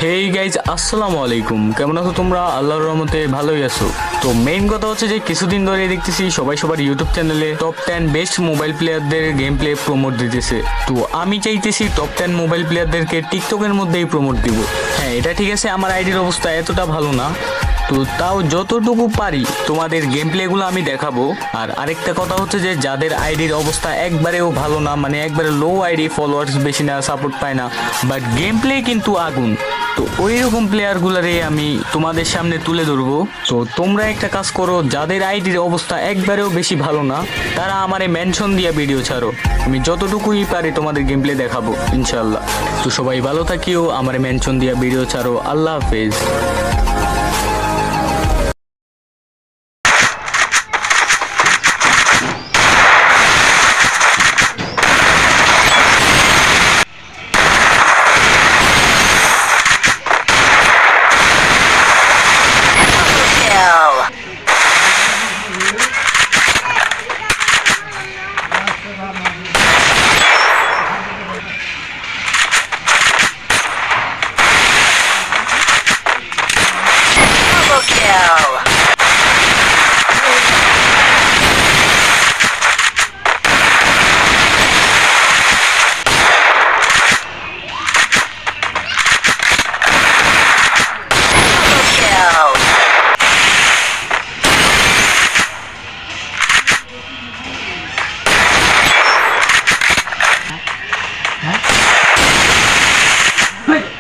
Hey guys, আসসালামু আলাইকুম। কেমন আছো তোমরা? আল্লাহর রহমতে ভালোই আছো। তো মেইন কথা হচ্ছে যে কিছুদিন ধরে দেখতেছি সবাই সবার ইউটিউব চ্যানেলে টপ 10 বেস্ট মোবাইল প্লেয়ারদের গেম প্লে প্রমোট দিতেছে। তো আমি চাইতেছি টপ 10 মোবাইল প্লেয়ারদেরকে টিকটকের মধ্যেই প্রমোট দিব। হ্যাঁ, এটা ঠিক আছে, আমার আইডির অবস্থা এতটা ভালো না, তো তাও যতটুকু পারি তোমাদের গেম প্লেগুলো আমি দেখাবো। আর আরেকটা কথা হচ্ছে যে যাদের আইডির অবস্থা একবারেও ভালো না, মানে একবারে লো আইডি, ফলোয়ার্স বেশি না, সাপোর্ট পায় না, বাট গেম প্লে কিন্তু আগুন, তো ওই রকম প্লেয়ারগুলারে আমি তোমাদের সামনে তুলে ধরবো। তো তোমরা একটা কাজ করো, যাদের আইডির অবস্থা একবারেও বেশি ভালো না তারা আমারে মেনশন দিয়া ভিডিও ছাড়ো, আমি যতটুকুই পারি তোমাদের গেম প্লে দেখাবো ইনশাল্লাহ। তো সবাই ভালো থাকিও, আমারে মেনশন দিয়া ভিডিও ছাড়ো। আল্লাহ হাফেজ।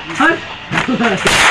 はい。